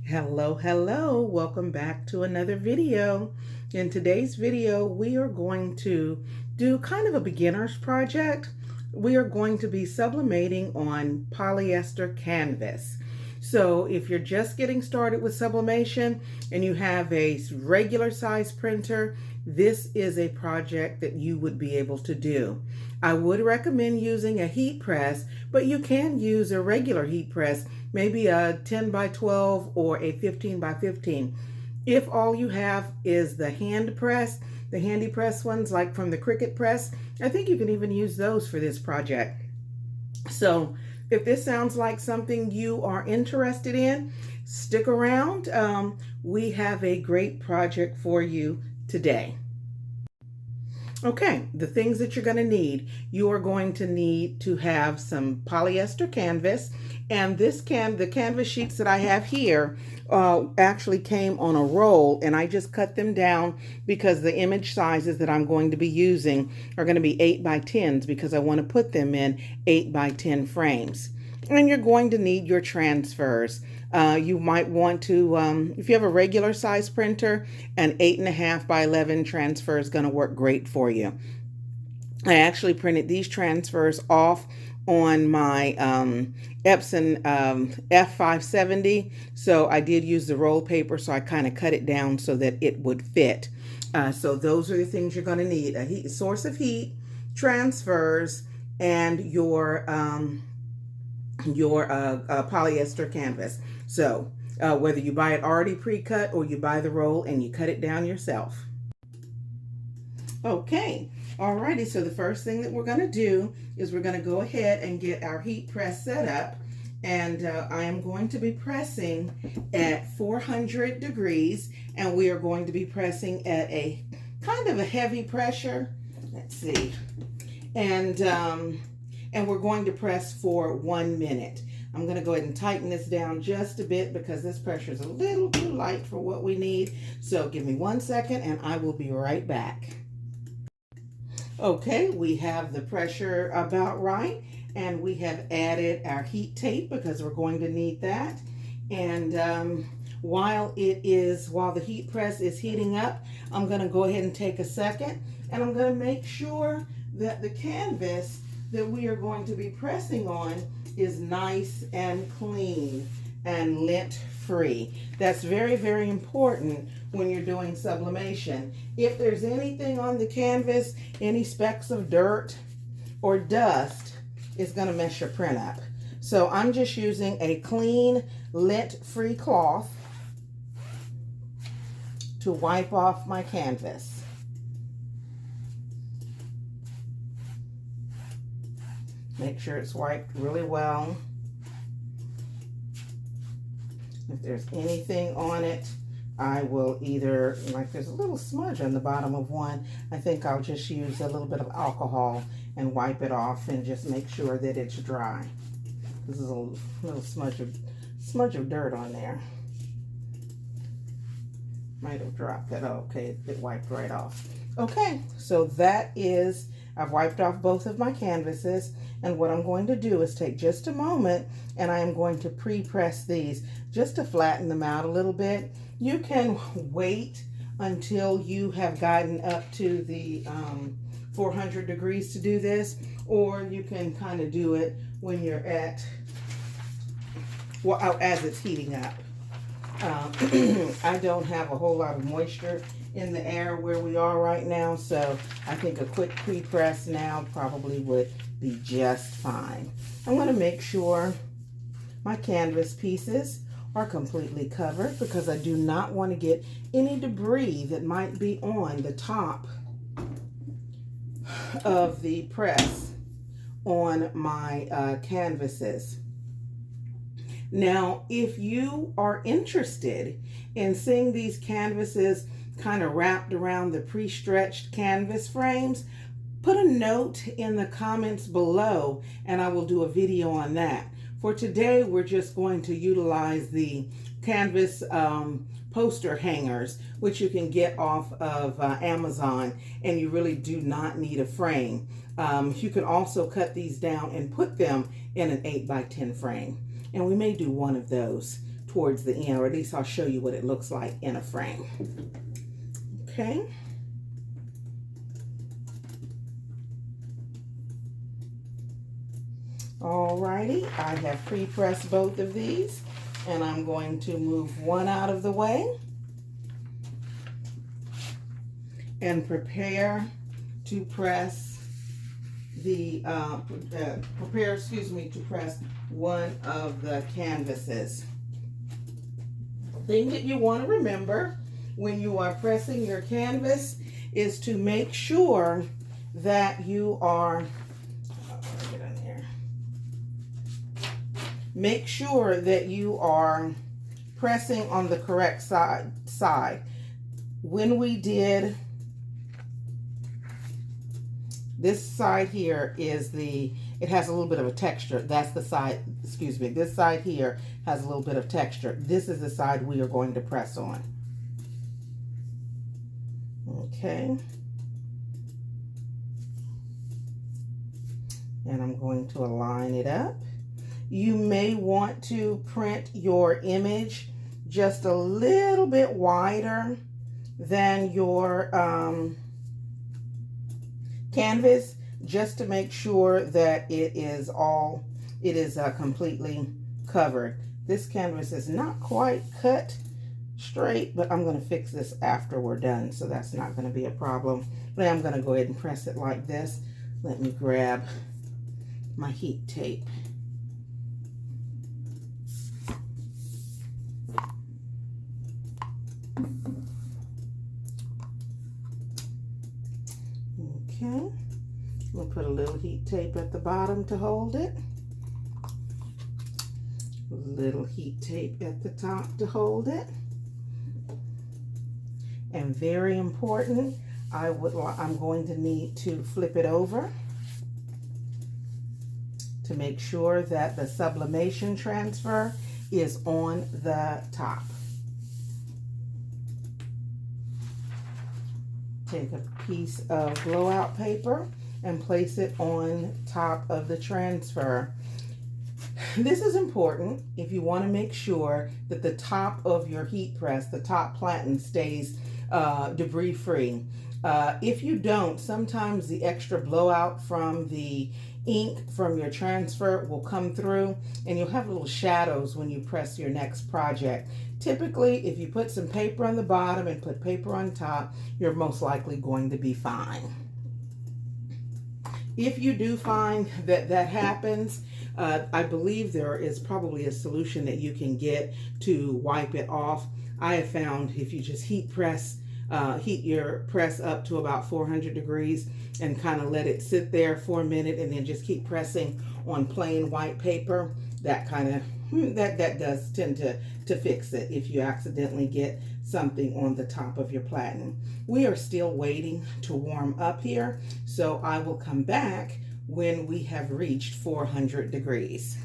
Hello, welcome back to another video. In today's video, we are going to do kind of a beginner's project. We are going to be sublimating on polyester canvas. So if you're just getting started with sublimation and you have a regular size printer, this is a project that you would be able to do. I would recommend using a heat press, but you can use a regular heat press, maybe a 10 by 12 or a 15 by 15. If all you have is the hand press, the handy press ones like from the Cricut press, I think you can even use those for this project. So if this sounds like something you are interested in, stick around. We have a great project for you today. Okay, the things that you're going to need. You are going to need to have some polyester canvas, and the canvas sheets that I have here actually came on a roll, and I just cut them down because the image sizes that I'm going to be using are going to be 8 by 10s because I want to put them in 8 by 10 frames. And you're going to need your transfers. You might want to, if you have a regular size printer, an 8.5 by 11 transfer is going to work great for you. I actually printed these transfers off on my Epson F570. So I did use the roll paper, so I kind of cut it down so that it would fit. So those are the things you're going to need: a source of heat, transfers, and your polyester canvas. So whether you buy it already pre-cut or you buy the roll and you cut it down yourself. Okay, alrighty, so the first thing that we're going to do is we're going to go ahead and get our heat press set up, and I am going to be pressing at 400 degrees, and we are going to be pressing at a kind of a heavy pressure. Let's see, and we're going to press for 1 minute. I'm going to go ahead and tighten this down just a bit because this pressure is a little too light for what we need. So give me 1 second and I will be right back. Okay, we have the pressure about right, and we have added our heat tape because we're going to need that. And while the heat press is heating up, I'm going to go ahead and take a second, and I'm going to make sure that the canvas that we are going to be pressing on is nice and clean and lint free. That's very, very important when you're doing sublimation. If there's anything on the canvas, any specks of dirt or dust, it's going to mess your print up. So I'm just using a clean lint free cloth to wipe off my canvas. Make sure it's wiped really well. If there's anything on it, I will either, like there's a little smudge on the bottom of one, I think I'll just use a little bit of alcohol and wipe it off and just make sure that it's dry. This is a little smudge of dirt on there. Might have dropped it. Oh, okay, it wiped right off. Okay, so I've wiped off both of my canvases, and what I'm going to do is take just a moment and I am going to pre-press these just to flatten them out a little bit. You can wait until you have gotten up to the 400 degrees to do this, or you can kind of do it when you're as it's heating up. I don't have a whole lot of moisture in the air where we are right now, so I think a quick pre-press now probably would be just fine. I'm going to make sure my canvas pieces are completely covered because I do not want to get any debris that might be on the top of the press on my canvases. Now, if you are interested in seeing these canvases kind of wrapped around the pre-stretched canvas frames, put a note in the comments below and I will do a video on that. For today, we're just going to utilize the canvas poster hangers, which you can get off of Amazon, and you really do not need a frame. You can also cut these down and put them in an 8 by 10 frame. And we may do one of those towards the end, or at least I'll show you what it looks like in a frame. Okay. Alrighty, I have pre-pressed both of these, and I'm going to move one out of the way and prepare to press the to press one of the canvases. Thing that you want to remember when you are pressing your canvas is to make sure that you are make sure that you are pressing on the correct side. When we did this side here it has a little bit of a texture. That's the side, excuse me, this side here has a little bit of texture. This is the side we are going to press on. Okay. And I'm going to align it up. You may want to print your image just a little bit wider than your canvas, just to make sure that it is completely covered. This canvas is not quite cut straight, but I'm going to fix this after we're done, so that's not going to be a problem. But I'm going to go ahead and press it like this. Let me grab my heat tape. Okay, we'll put a little heat tape at the bottom to hold it. A little heat tape at the top to hold it. And very important, I'm going to need to flip it over to make sure that the sublimation transfer is on the top. Take a piece of blowout paper and place it on top of the transfer. This is important if you want to make sure that the top of your heat press, the top platen, stays debris free. If you don't, sometimes the extra blowout from the ink from your transfer will come through and you'll have little shadows when you press your next project. Typically, if you put some paper on the bottom and put paper on top, you're most likely going to be fine. If you do find that that happens, I believe there is probably a solution that you can get to wipe it off. I have found if you just heat your press up to about 400 degrees and kind of let it sit there for a minute and then just keep pressing on plain white paper, that kind of that does tend to fix it if you accidentally get something on the top of your platen. We are still waiting to warm up here, so I will come back when we have reached 400 degrees.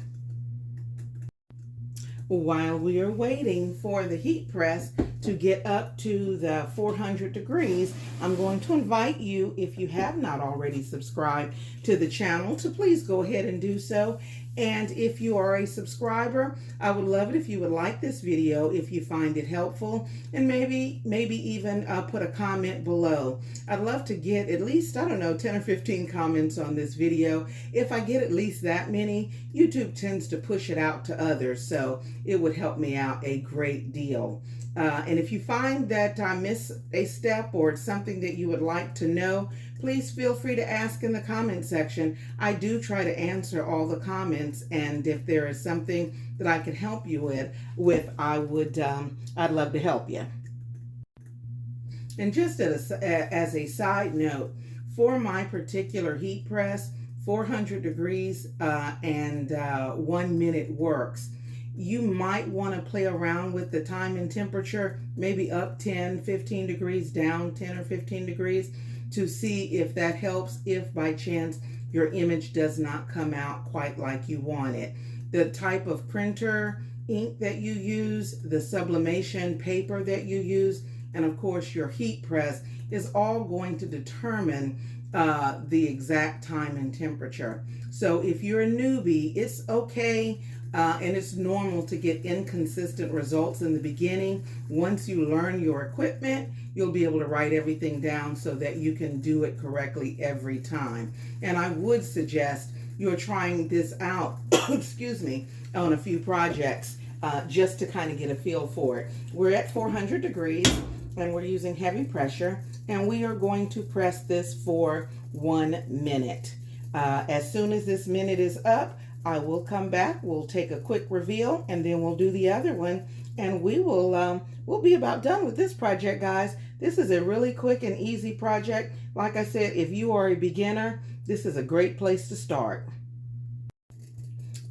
While we are waiting for the heat press to get up to the 400 degrees, I'm going to invite you, if you have not already subscribed to the channel, to please go ahead and do so. And if you are a subscriber, I would love it if you would like this video if you find it helpful, and maybe even put a comment below. I'd love to get at least, I don't know, 10 or 15 comments on this video. If I get at least that many, YouTube tends to push it out to others, so it would help me out a great deal. And if you find that I miss a step or it's something that you would like to know, please feel free to ask in the comment section. I do try to answer all the comments, and if there is something that I can help you with, I'd love to help you. And just as a side note, for my particular heat press, 400 degrees and 1 minute works. You might want to play around with the time and temperature, maybe up 10, 15 degrees, down 10 or 15 degrees, to see if that helps, if by chance your image does not come out quite like you want it. The type of printer ink that you use, the sublimation paper that you use, and of course your heat press is all going to determine the exact time and temperature. So if you're a newbie, it's okay And it's normal to get inconsistent results in the beginning. Once you learn your equipment, you'll be able to write everything down so that you can do it correctly every time. And I would suggest you're trying this out, excuse me, on a few projects just to kind of get a feel for it. We're at 400 degrees and we're using heavy pressure, and we are going to press this for 1 minute. As soon as this minute is up, I will come back, we'll take a quick reveal, and then we'll do the other one, and we'll be about done with this project, guys. This is a really quick and easy project. Like I said, if you are a beginner, this is a great place to start.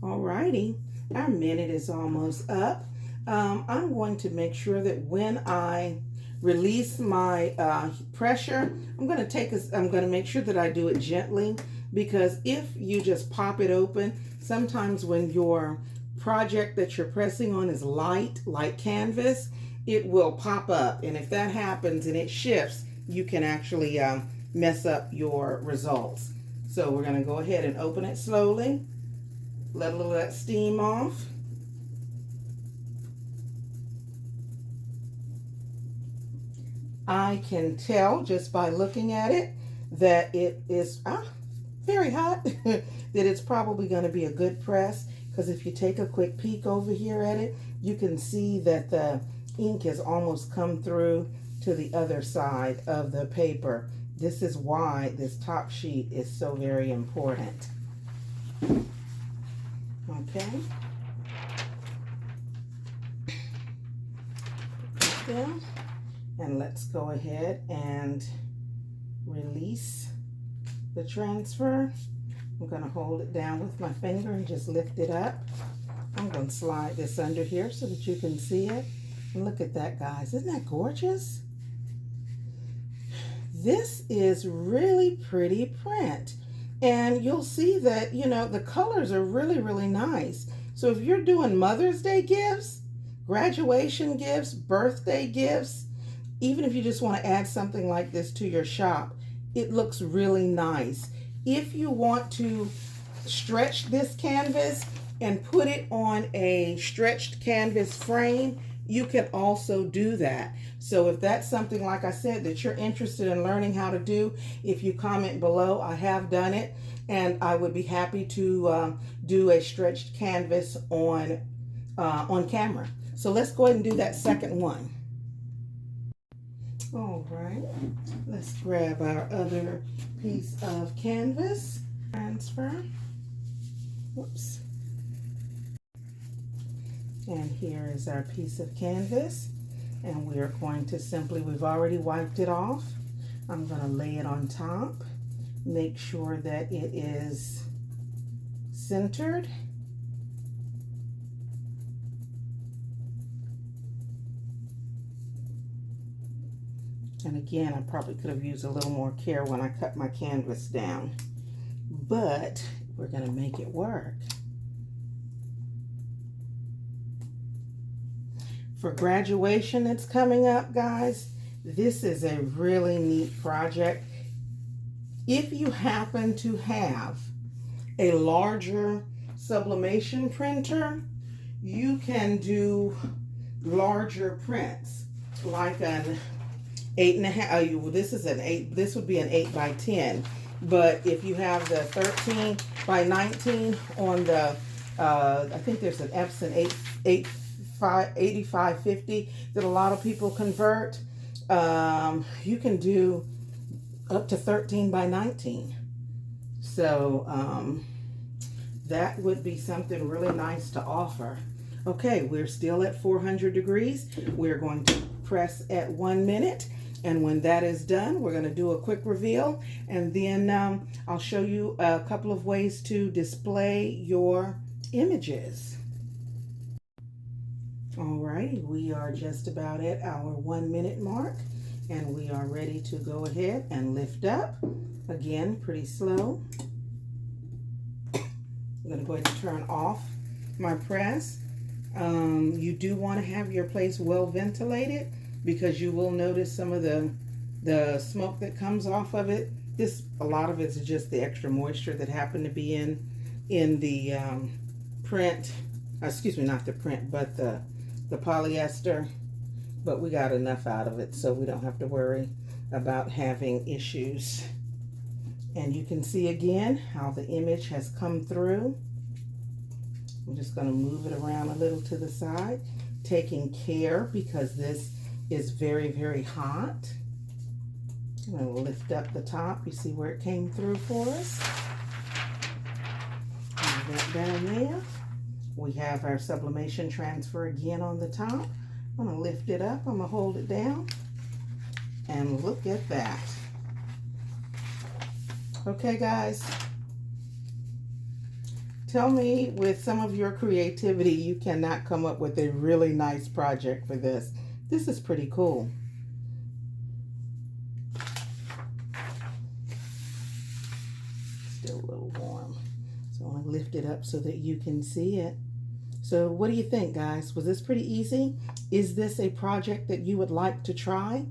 Alrighty, our minute is almost up. I'm going to make sure that when I release my pressure, I'm going to make sure that I do it gently, because if you just pop it open, sometimes when your project that you're pressing on is light, like canvas, it will pop up. And if that happens and it shifts, you can actually mess up your results. So we're going to go ahead and open it slowly. Let a little of that steam off. I can tell just by looking at it that it is very hot, that it's probably going to be a good press, because if you take a quick peek over here at it, you can see that the ink has almost come through to the other side of the paper. This is why this top sheet is so very important. Okay. Put that down. And let's go ahead and release the transfer. I'm going to hold it down with my finger and just lift it up. I'm going to slide this under here so that you can see it. And look at that, guys. Isn't that gorgeous? This is really pretty print. And you'll see that, you know, the colors are really, really nice. So if you're doing Mother's Day gifts, graduation gifts, birthday gifts, even if you just want to add something like this to your shop, it looks really nice. If you want to stretch this canvas and put it on a stretched canvas frame, you can also do that. So if that's something, like I said, that you're interested in learning how to do, if you comment below, I have done it, and I would be happy to do a stretched canvas on camera. So let's go ahead and do that second one. All right, let's grab our other piece of canvas, transfer, whoops. And here is our piece of canvas, and we are going to simply, we've already wiped it off. I'm going to lay it on top, make sure that it is centered. And again, I probably could have used a little more care when I cut my canvas down, but we're going to make it work. For graduation that's coming up, guys, this is a really neat project. If you happen to have a larger sublimation printer, you can do larger prints, like an 8.5. This is an 8. This would be an 8 by 10. But if you have the 13 by 19 on the, I think there's an Epson 8550 that a lot of people convert. You can do up to 13 by 19. So that would be something really nice to offer. Okay, we're still at 400 degrees. We're going to press at 1 minute. And when that is done, we're going to do a quick reveal, and then I'll show you a couple of ways to display your images. All right, we are just about at our 1 minute mark, and we are ready to go ahead and lift up. Again, pretty slow. I'm going to go ahead and turn off my press. You do want to have your place well ventilated, because you will notice some of the smoke that comes off of it. A lot of it's just the extra moisture that happened to be in the print excuse me, not the print, but the polyester. But we got enough out of it, so we don't have to worry about having issues. And you can see again how the image has come through. I'm just going to move it around a little to the side, taking care because this is very, very hot. I'm going to lift up the top. You see where it came through for us? Move that down there. We have our sublimation transfer again on the top. I'm going to lift it up. I'm going to hold it down. And look at that. Okay, guys. Tell me, with some of your creativity, you cannot come up with a really nice project for this. This is pretty cool. Still a little warm. So I want to lift it up so that you can see it. So what do you think, guys? Was this pretty easy? Is this a project that you would like to try?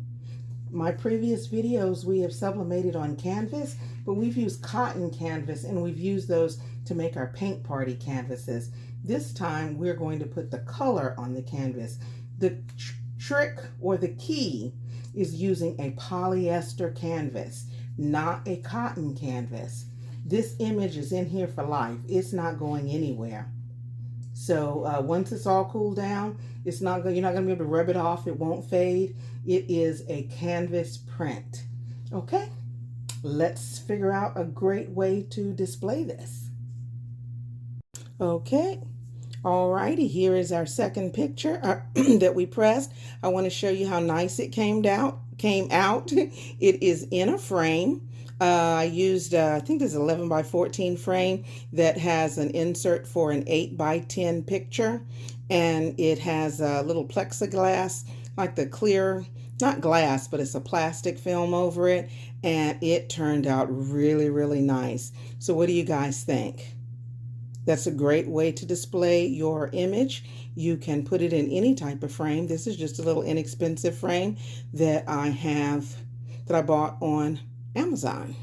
My previous videos, we have sublimated on canvas, but we've used cotton canvas and we've used those to make our paint party canvases. This time we're going to put the color on the canvas. The trick or the key is using a polyester canvas, not a cotton canvas. This image is in here for life. It's not going anywhere. So once it's all cooled down, it's not going. You're not going to be able to rub it off. It won't fade. It is a canvas print. Okay, let's figure out a great way to display this. Okay, alrighty. Here is our second picture that we pressed. I want to show you how nice it came out. It is in a frame. I used, I think this is 11 by 14 frame that has an insert for an 8 by 10 picture. And it has a little plexiglass, like the clear, not glass, but it's a plastic film over it. And it turned out really, really nice. So what do you guys think? That's a great way to display your image. You can put it in any type of frame. This is just a little inexpensive frame that I bought on Amazon.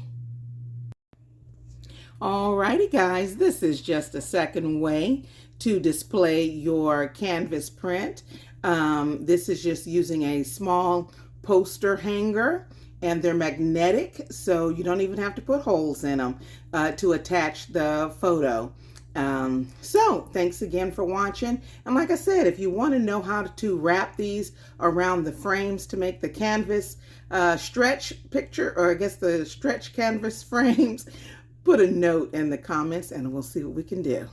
Alrighty, guys, this is just a second way to display your canvas print. This is just using a small poster hanger, and they're magnetic, so you don't even have to put holes in them to attach the photo. So thanks again for watching. And like I said, if you want to know how to wrap these around the frames to make the canvas stretch picture, or I guess the stretch canvas frames, put a note in the comments and we'll see what we can do.